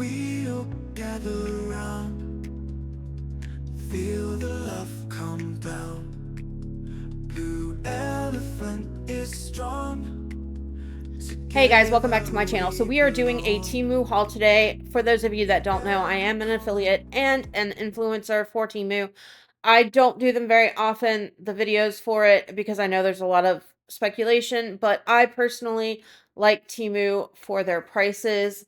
we'll gather round, feel the love come down. Blue elephant is strong. Hey guys, welcome back to my channel. So we are doing a Temu haul today. For those of you that don't know, I am an affiliate and an influencer for Temu. I don't do them very often, the videos for it, because I know there's a lot of speculation, but I personally like Temu for their prices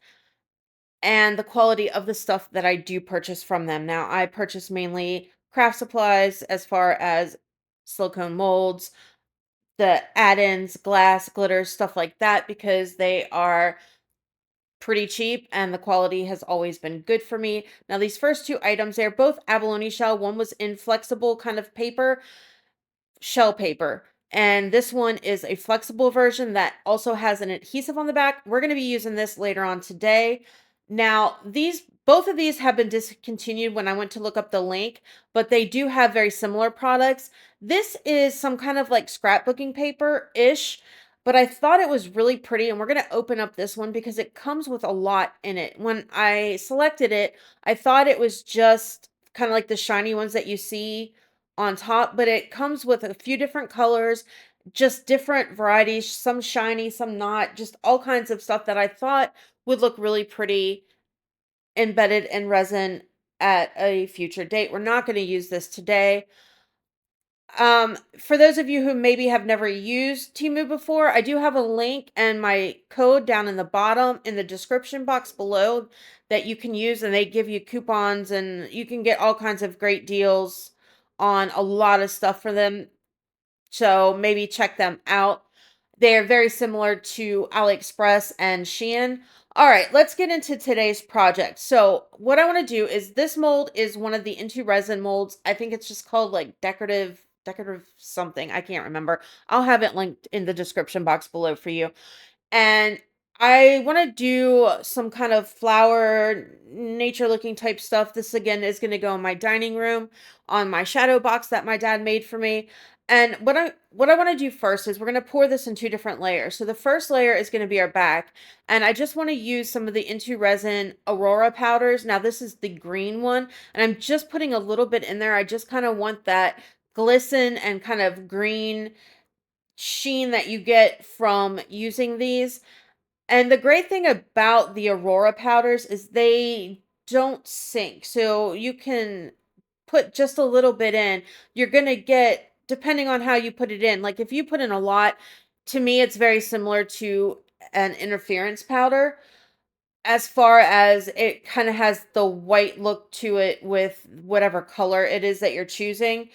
and the quality of the stuff that I do purchase from them. Now, I purchase mainly craft supplies as far as silicone molds, the add-ins, glass, glitter, stuff like that, because they are pretty cheap and the quality has always been good for me. Now, these first two items, they're both abalone shell. One was in flexible kind of paper, shell paper. And this one is a flexible version that also has an adhesive on the back. We're going to be using this later on today. Now, both of these have been discontinued when I went to look up the link, but they do have very similar products. This is some kind of like scrapbooking paper-ish, but I thought it was really pretty, and we're going to open up this one because it comes with a lot in it. When I selected it, I thought it was just kind of like the shiny ones that you see on top, but it comes with a few different colors, just different varieties, some shiny, some not, just all kinds of stuff that I thought would look really pretty embedded in resin at a future date. We're not going to use this today. For those of you who maybe have never used Temu before, I do have a link and my code down in the bottom in the description box below that you can use, and they give you coupons and you can get all kinds of great deals on a lot of stuff for them. So maybe check them out. They are very similar to AliExpress and Shein. All right, let's get into today's project. So what I want to do is, this mold is one of the Into Resin molds. I think it's just called like decorative something. I can't remember. I'll have it linked in the description box below for you. And I want to do some kind of flower, nature looking type stuff. This again is going to go in my dining room on my shadow box that my dad made for me. And what I want to do first is we're going to pour this in two different layers. So the first layer is going to be our back, and I just want to use some of the Into Resin Aurora powders. Now this is the green one, and I'm just putting a little bit in there. I just kind of want that glisten and kind of green sheen that you get from using these. And the great thing about the Aurora powders is they don't sink. So you can put just a little bit in. You're going to get, depending on how you put it in, like if you put in a lot, to me, it's very similar to an interference powder, as far as it kind of has the white look to it with whatever color it is that you're choosing.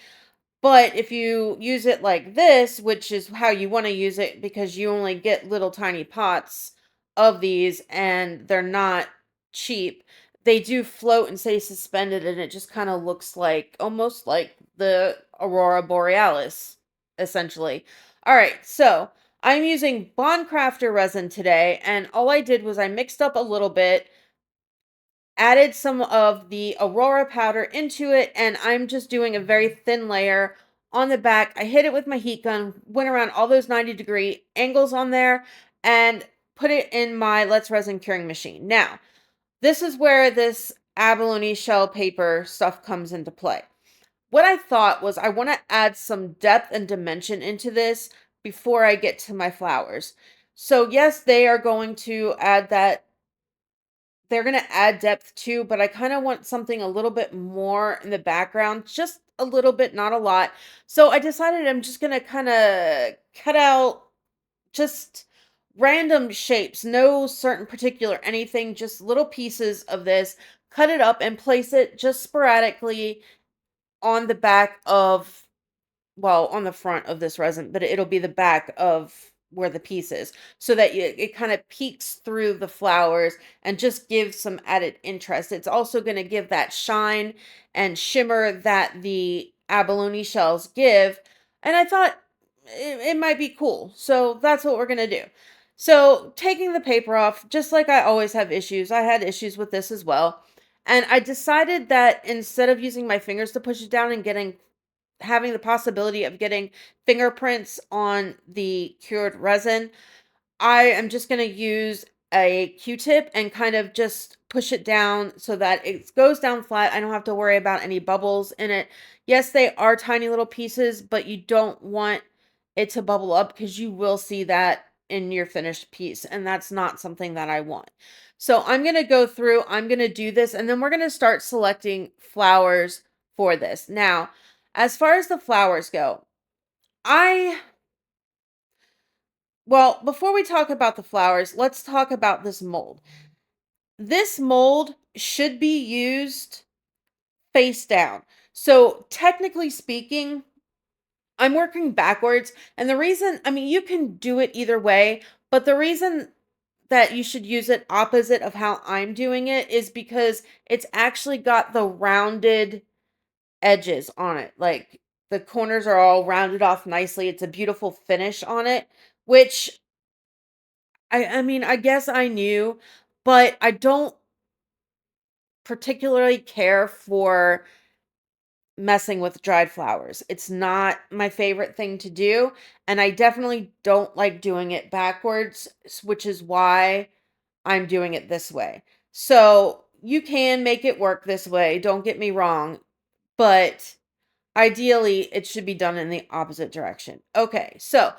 But if you use it like this, which is how you want to use it, because you only get little tiny pots of these and they're not cheap, they do float and stay suspended, and it just kind of looks like almost like the Aurora Borealis, essentially. All right, so I'm using Craftor resin today, and all I did was I mixed up a little bit, added some of the Aurora powder into it, and I'm just doing a very thin layer on the back. I hit it with my heat gun, went around all those 90-degree angles on there, and put it in my Let's Resin curing machine. Now, this is where this abalone shell paper stuff comes into play. What I thought was, I want to add some depth and dimension into this before I get to my flowers. So yes, they are going to add that, they're going to add depth too, but I kind of want something a little bit more in the background, just a little bit, not a lot. So I decided I'm just going to kind of cut out just random shapes, no certain particular anything, just little pieces of this, cut it up and place it just sporadically on the back of, well, on the front of this resin, but it'll be the back of where the piece is, so that it kind of peeks through the flowers and just gives some added interest. It's also going to give that shine and shimmer that the abalone shells give. And I thought it might be cool. So that's what we're going to do. So taking the paper off, just like I always have issues, I had issues with this as well. And I decided that instead of using my fingers to push it down and having the possibility of getting fingerprints on the cured resin, I am just going to use a Q-tip and kind of just push it down so that it goes down flat. I don't have to worry about any bubbles in it. Yes, they are tiny little pieces, but you don't want it to bubble up because you will see that in your finished piece, and that's not something that I want. So I'm going to go through, I'm going to do this, and then we're going to start selecting flowers for this. Now, as far as the flowers go, well, before we talk about the flowers, let's talk about this mold. This mold should be used face down. So, technically speaking, I'm working backwards. And the reason, I mean, you can do it either way, but the reason that you should use it opposite of how I'm doing it is because it's actually got the rounded edges on it. Like the corners are all rounded off nicely. It's a beautiful finish on it, which I mean, I guess I knew, but I don't particularly care for messing with dried flowers. It's not my favorite thing to do, and I definitely don't like doing it backwards, which is why I'm doing it this way. So, you can make it work this way, don't get me wrong, but ideally it should be done in the opposite direction. Okay, so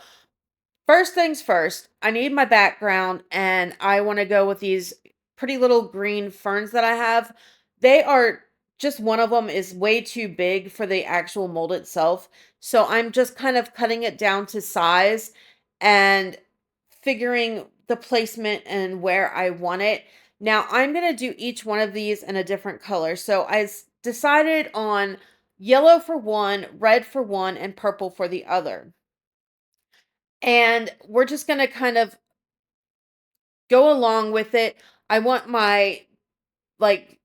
first things first, I need my background and I want to go with these pretty little green ferns that I have. They are just one of them is way too big for the actual mold itself. So I'm just kind of cutting it down to size and figuring the placement and where I want it. Now I'm going to do each one of these in a different color. So decided on yellow for one, red for one, and purple for the other. And we're just going to kind of go along with it. I want my, like,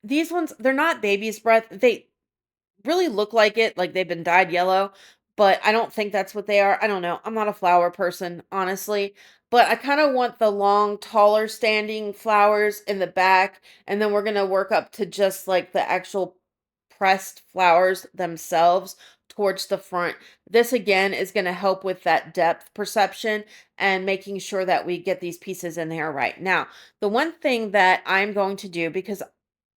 these ones, they're not baby's breath. They really look like it, like they've been dyed yellow, but I don't think that's what they are. I don't know. I'm not a flower person, honestly, but I kind of want the long, taller standing flowers in the back, and then we're going to work up to just like the actual pressed flowers themselves towards the front. This again is going to help with that depth perception and making sure that we get these pieces in there right. Now, the one thing that I'm going to do, because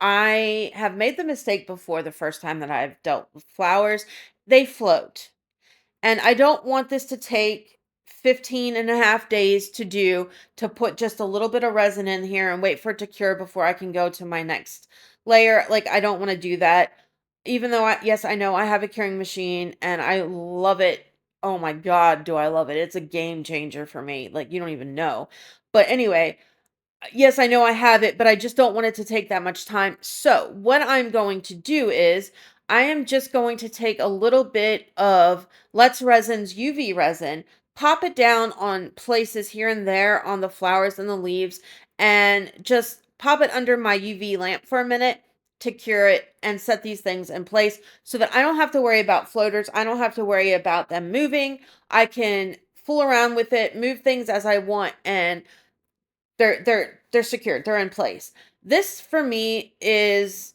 I have made the mistake before the first time that I've dealt with flowers, they float. And I don't want this to take 15 and a half days to do, to put just a little bit of resin in here and wait for it to cure before I can go to my next layer. Like, I don't want to do that. Even though yes, I know I have a curing machine and I love it. Oh my God, do I love it. It's a game changer for me. Like, you don't even know. But anyway, yes, I know I have it, but I just don't want it to take that much time. So, what I'm going to do is I am just going to take a little bit of Let's Resin's UV resin, pop it down on places here and there on the flowers and the leaves, and just pop it under my UV lamp for a minute to cure it and set these things in place so that I don't have to worry about floaters. I don't have to worry about them moving. I can fool around with it, move things as I want, and they're secured. They're in place. This for me is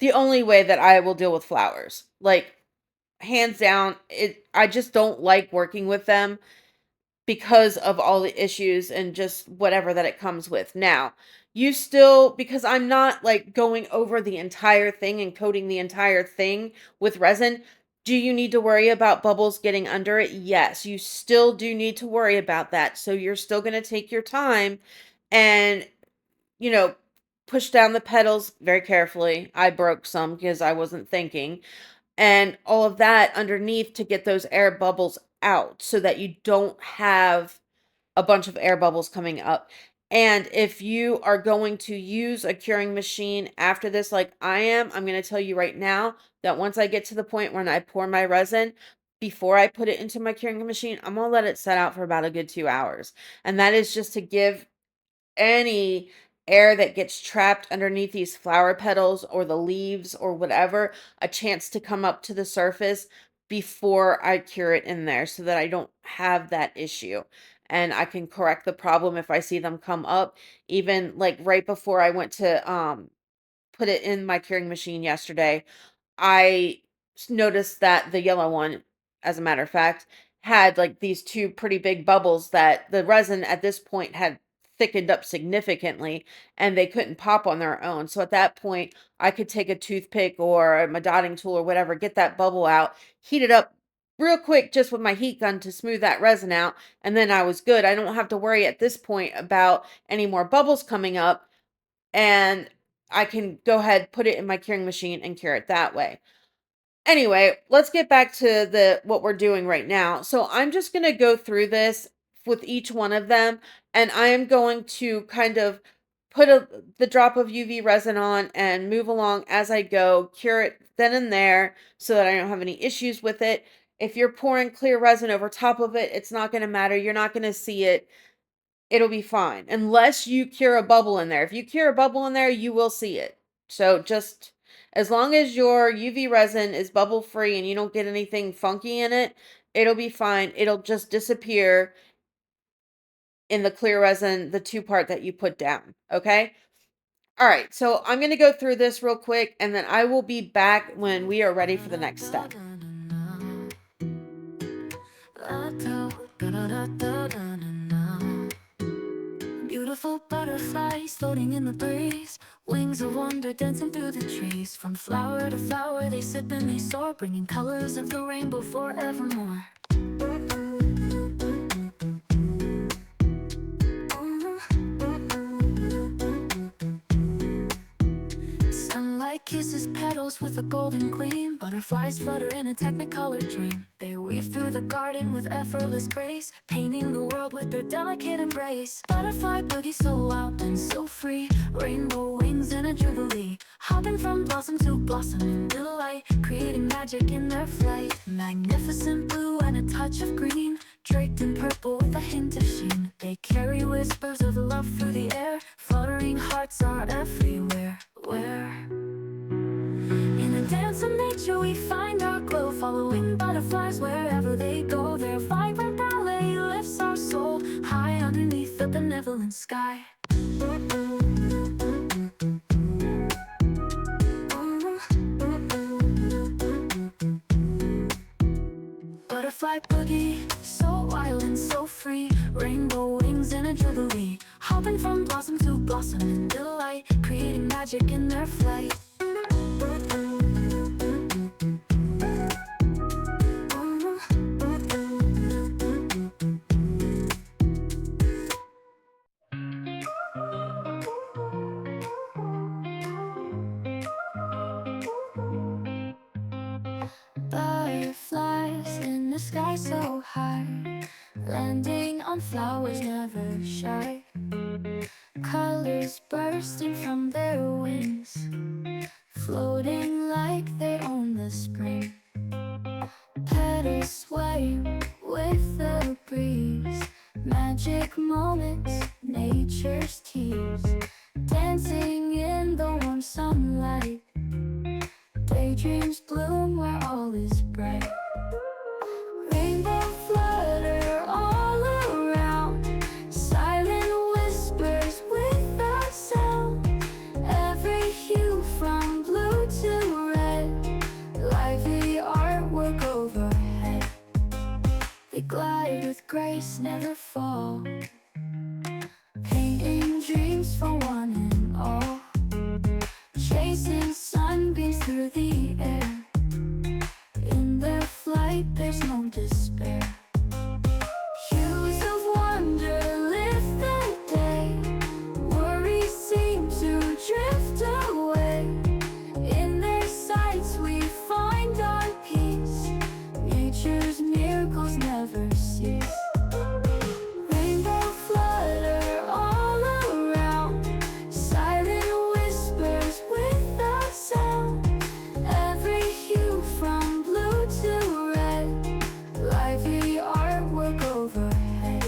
the only way that I will deal with flowers. Like, hands down, I just don't like working with them because of all the issues and just whatever that it comes with. Now, you still, because I'm not like going over the entire thing and coating the entire thing with resin, do you need to worry about bubbles getting under it? Yes, you still do need to worry about that. So you're still going to take your time and, you know, push down the pedals very carefully. I broke some because I wasn't thinking, and all of that underneath to get those air bubbles out so that you don't have a bunch of air bubbles coming up. And if you are going to use a curing machine after this, like I am, I'm going to tell you right now that once I get to the point when I pour my resin, before I put it into my curing machine, I'm going to let it set out for about a good 2 hours. And that is just to give any air that gets trapped underneath these flower petals or the leaves or whatever a chance to come up to the surface before I cure it in there so that I don't have that issue. And I can correct the problem if I see them come up. Even like right before I went to put it in my curing machine yesterday, I noticed that the yellow one, as a matter of fact, had like these two pretty big bubbles that the resin at this point had thickened up significantly and they couldn't pop on their own. So at that point, I could take a toothpick or my dotting tool or whatever, get that bubble out, heat it up real quick just with my heat gun to smooth that resin out, and then I was good. I don't have to worry at this point about any more bubbles coming up, and I can go ahead, put it in my curing machine and cure it that way. Anyway, let's get back to the what we're doing right now. So I'm just going to go through this with each one of them, and I am going to kind of put the drop of UV resin on and move along as I go, cure it then and there so that I don't have any issues with it. If you're pouring clear resin over top of it, it's not going to matter. You're not going to see it. It'll be fine unless you cure a bubble in there. If you cure a bubble in there, you will see it. So just as long as your UV resin is bubble free and you don't get anything funky in it, it'll be fine. It'll just disappear in the clear resin, the two part that you put down. Okay. All right. So I'm going to go through this real quick and then I will be back when we are ready for the next step. Beautiful butterflies floating in the breeze, wings of wonder dancing through the trees. From flower to flower they sip and they soar, bringing colors of the rainbow forevermore. Sunlight kisses petals with a golden gleam. Butterflies flutter in a technicolor dream. They weave through the garden with effortless grace, painting the world with their delicate embrace. Butterfly boogie so wild and so free, rainbow wings in a jubilee, hopping from blossom to blossom in delight, creating magic in their flight. Magnificent blue and a touch of green, draped in purple with a hint of sheen. They carry whispers of love through the air, fluttering hearts are everywhere. Where? In the dance of nature we find our glow, following butterflies wherever they go. Their vibrant ballet lifts our soul high underneath the benevolent sky. Butterfly boogie, so wild and so free, rainbow wings in a jubilee, hopping from blossom to blossom in delight, creating magic in their flight. Butterflies in the sky so high, landing on flowers never shy. Colors bursting from their wings, floating like they own the spring. Petals sway with the breeze, magic moments, nature's tears, dancing in the warm sunlight. Daydreams bloom where all is bright. Rainbow flutter all around, silent whispers without sound. Every hue from blue to red, lively artwork overhead. They glide with grace, never fall, painting dreams for one and all. Chasing sunbeams through the air, in their flight there's no despair. Hues of wonder lift the day, worries seem to drift away. In their sights we find our peace, nature's miracles never cease. Rainbow flutter all around, silent whispers without sound. Every hue from blue to red, lively artwork overhead.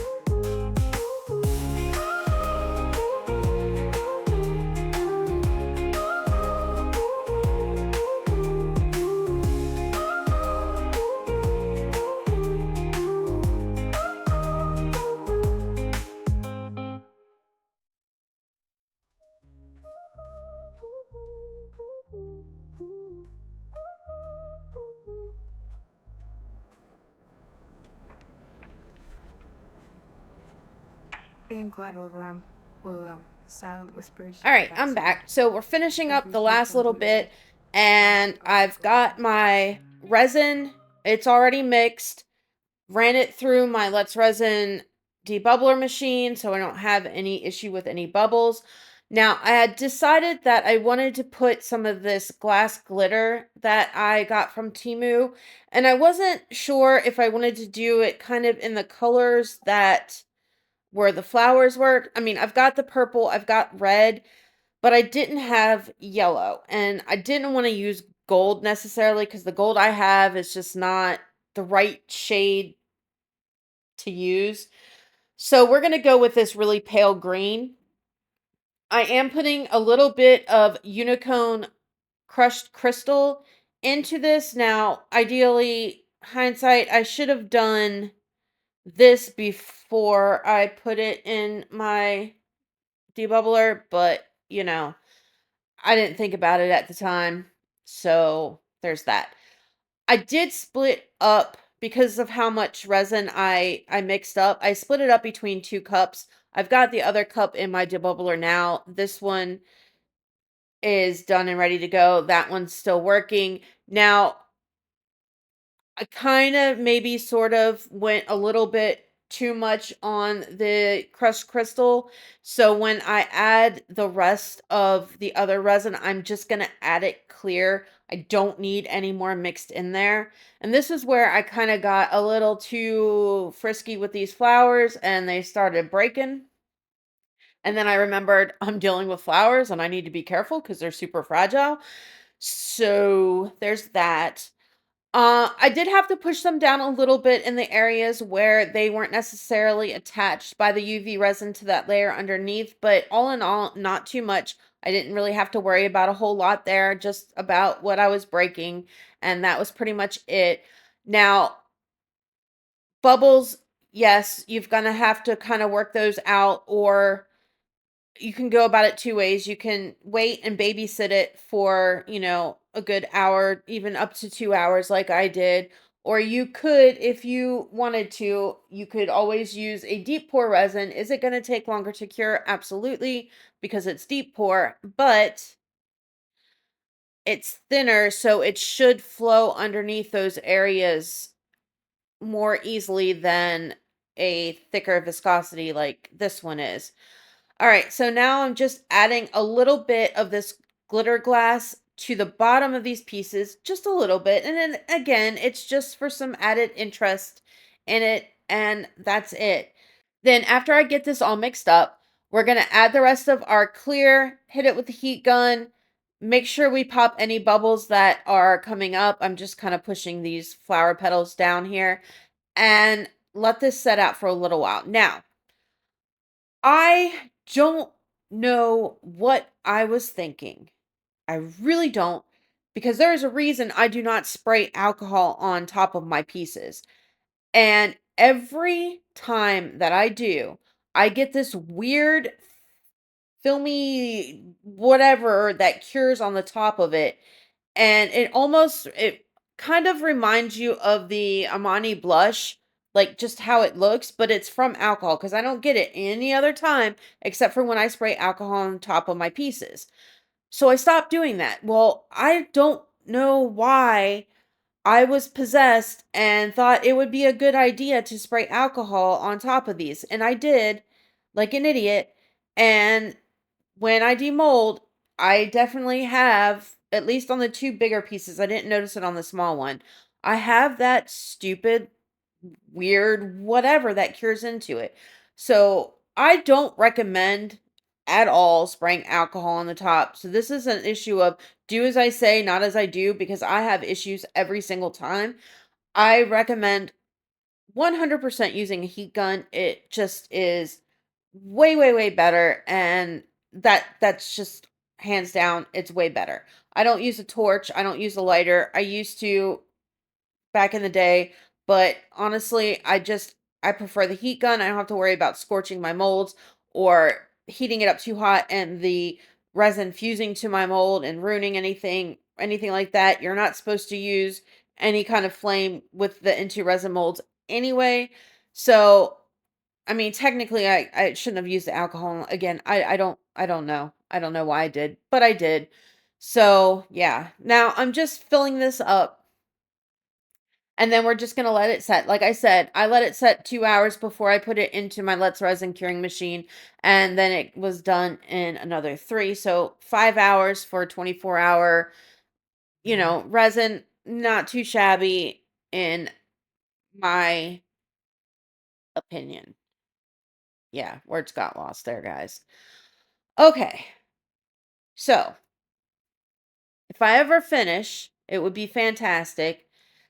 Being quiet over them. All right, I'm back. So we're finishing up the last little bit, and I've got my resin. It's already mixed. Ran it through my Let's Resin debubbler machine so I don't have any issue with any bubbles. Now, I had decided that I wanted to put some of this glass glitter that I got from Temu, and I wasn't sure if I wanted to do it kind of in the colors that where the flowers were. I mean, I've got the purple, I've got red, but I didn't have yellow, and I didn't want to use gold necessarily because the gold I have is just not the right shade to use. So we're going to go with this really pale green. I am putting a little bit of Unicorn crushed crystal into this. Now, ideally, hindsight, I should have done this before I put it in my debubbler, but you know, I didn't think about it at the time. So there's that. I did split up because of how much resin I mixed up. I split it up between 2 cups. I've got the other cup in my debubbler now. This one is done and ready to go. That one's still working. Now, I kind of maybe sort of went a little bit too much on the crushed crystal. So when I add the rest of the other resin, I'm just going to add it clear. I don't need any more mixed in there. And this is where I kind of got a little too frisky with these flowers and they started breaking. And then I remembered I'm dealing with flowers and I need to be careful because they're super fragile. So there's that. I did have to push them down a little bit in the areas where they weren't necessarily attached by the UV resin to that layer underneath, but all in all, not too much. I didn't really have to worry about a whole lot there, just about what I was breaking, and that was pretty much it. Now, bubbles, yes, you've gonna have to kind of work those out, or you can go about it 2 ways. You can wait and babysit it for, a good hour, even up to 2 hours like I did. Or you could, if you wanted to, you could always use a deep pour resin. Is it going to take longer to cure? Absolutely, because it's deep pour, but it's thinner, so it should flow underneath those areas more easily than a thicker viscosity like this one is. All right, so now I'm just adding a little bit of this glitter glass to the bottom of these pieces, just a little bit. And then again, it's just for some added interest in it, and that's it. Then after I get this all mixed up, we're going to add the rest of our clear, hit it with the heat gun, make sure we pop any bubbles that are coming up. I'm just kind of pushing these flower petals down here and let this set out for a little while. Now, I don't know what I was thinking. I really don't, because there is a reason I do not spray alcohol on top of my pieces. And every time that I do, I get this weird filmy whatever that cures on the top of it, and it kind of reminds you of the Amani blush, like just how it looks, but it's from alcohol because I don't get it any other time except for when I spray alcohol on top of my pieces. So I stopped doing that. Well, I don't know why I was possessed and thought it would be a good idea to spray alcohol on top of these. And I did, like an idiot. And when I demold, I definitely have, at least on the 2 bigger pieces, I didn't notice it on the small one. I have that stupid, weird, whatever that cures into it. So I don't recommend at all spraying alcohol on the top. So this is an issue of do as I say, not as I do, because I have issues every single time. I recommend 100% using a heat gun. It just is way, way, way better. And that's just hands down, it's way better. I don't use a torch. I don't use a lighter. I used to back in the day, but honestly, I prefer the heat gun. I don't have to worry about scorching my molds or heating it up too hot and the resin fusing to my mold and ruining anything like that. You're not supposed to use any kind of flame with the into resin molds anyway. So I mean, technically, I shouldn't have used the alcohol. Again, I don't know. I don't know why I did, but I did. So, yeah. Now I'm just filling this up, and then we're just gonna let it set. Like I said, I let it set 2 hours before I put it into my Let's Resin curing machine, and then it was done in another 3. So 5 hours for a 24-hour, resin. Not too shabby in my opinion. Yeah, words got lost there, guys. Okay. So, if I ever finish, it would be fantastic.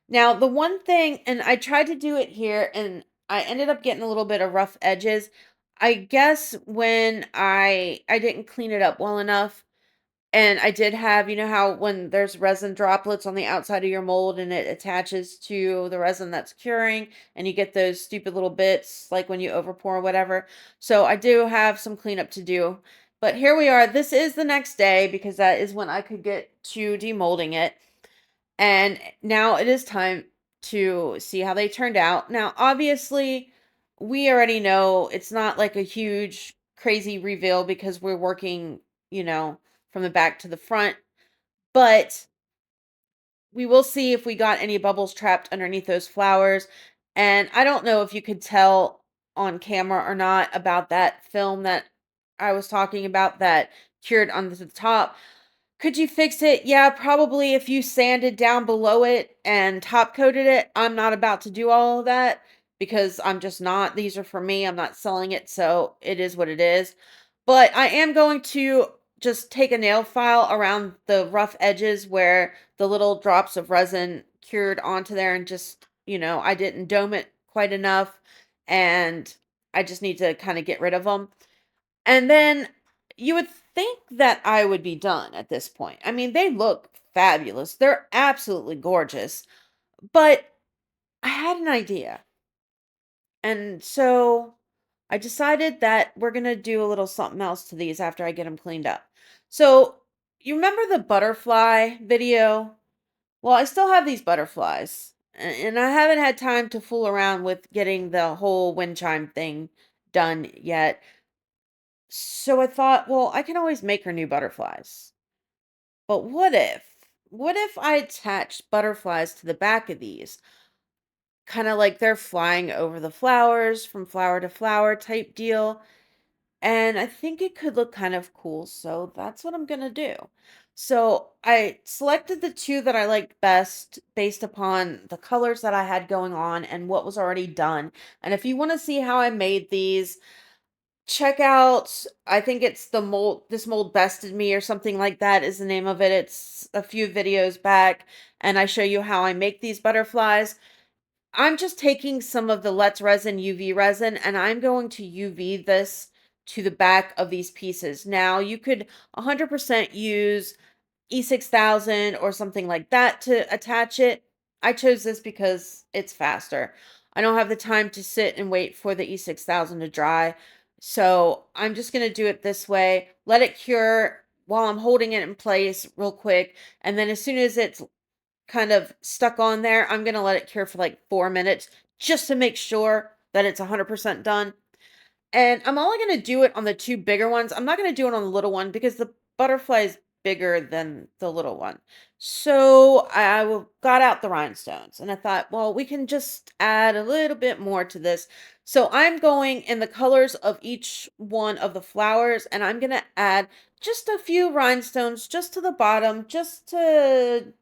Now, the one thing, and I tried to do it here, and I ended up getting a little bit of rough edges. I guess when I didn't clean it up well enough, and I did have, you know how when there's resin droplets on the outside of your mold and it attaches to the resin that's curing, and you get those stupid little bits like when you overpour or whatever. So I do have some cleanup to do. But here we are. This is the next day because that is when I could get to demolding it. And now it is time to see how they turned out. Now, obviously, we already know it's not like a huge, crazy reveal because we're working, from the back to the front. But we will see if we got any bubbles trapped underneath those flowers. And I don't know if you could tell on camera or not about that film that I was talking about that cured on the top. Could you fix it? Yeah, probably if you sanded down below it and top coated it. I'm not about to do all of that because I'm just not. These are for me. I'm not selling it, so it is what it is. But I am going to just take a nail file around the rough edges where the little drops of resin cured onto there and just, I didn't dome it quite enough and I just need to kind of get rid of them. And then you would think that I would be done at this point. I mean, they look fabulous. They're absolutely gorgeous. But I had an idea. And so I decided that we're going to do a little something else to these after I get them cleaned up. So, you remember the butterfly video? Well, I still have these butterflies. And I haven't had time to fool around with getting the whole wind chime thing done yet. So I thought, well, I can always make her new butterflies. But what if I attached butterflies to the back of these? Kind of like they're flying over the flowers from flower to flower type deal. And I think it could look kind of cool. So that's what I'm going to do. So I selected the two that I liked best based upon the colors that I had going on and what was already done. And if you want to see how I made these, check out, I think it's the mold, this mold bested me or something like that is the name of it. It's a few videos back and I show you how I make these butterflies. I'm just taking some of the Let's Resin UV resin and I'm going to UV this to the back of these pieces. Now you could 100% use E6000 or something like that to attach it. I chose this because it's faster. I don't have the time to sit and wait for the E6000 to dry. So I'm just going to do it this way, let it cure while I'm holding it in place real quick. And then as soon as it's kind of stuck on there, I'm going to let it cure for like 4 minutes just to make sure that it's 100% done. And I'm only going to do it on the two bigger ones. I'm not going to do it on the little one because the butterfly is bigger than the little one. So got out the rhinestones and I thought, well, we can just add a little bit more to this. So I'm going in the colors of each one of the flowers and I'm going to add just a few rhinestones just to the bottom, just to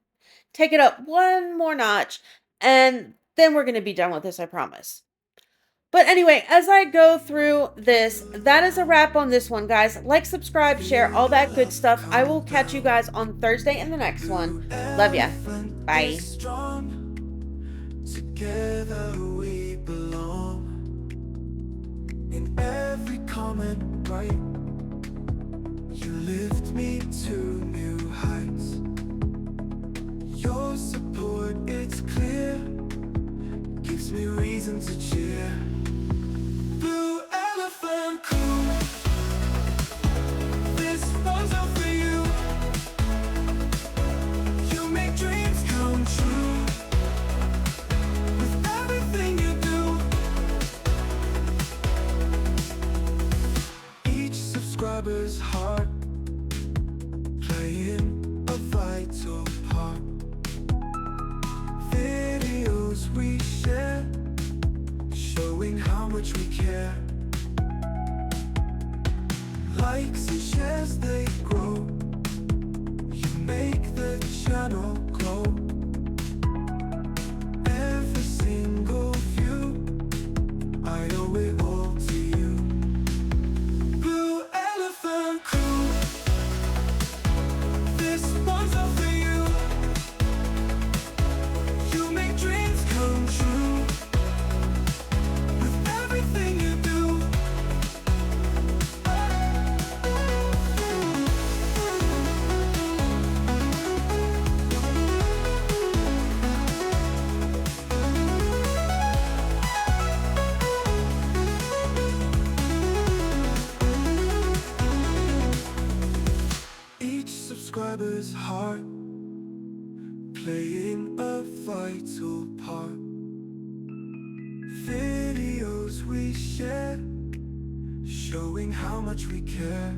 take it up one more notch. And then we're going to be done with this, I promise. But anyway, as I go through this, that is a wrap on this one, guys. Like, subscribe, share, all that good stuff. I will catch you guys on Thursday in the next one. Love ya. Bye. Together we belong. In every comment right, you lift me to new heights. Your support, it's clear, gives me reason to cheer. Blue elephant crew, this one's all for you. You make dreams come true with everything you do. showing how much we care. Likes and shares, they grow. You make the channel glow. Every single view, I owe it all to you. Blue Elephant Crew, this one's up for you. You make dreams come true with everything you do. Each subscriber's heart playing a vital part. Videos we share, showing how much we care.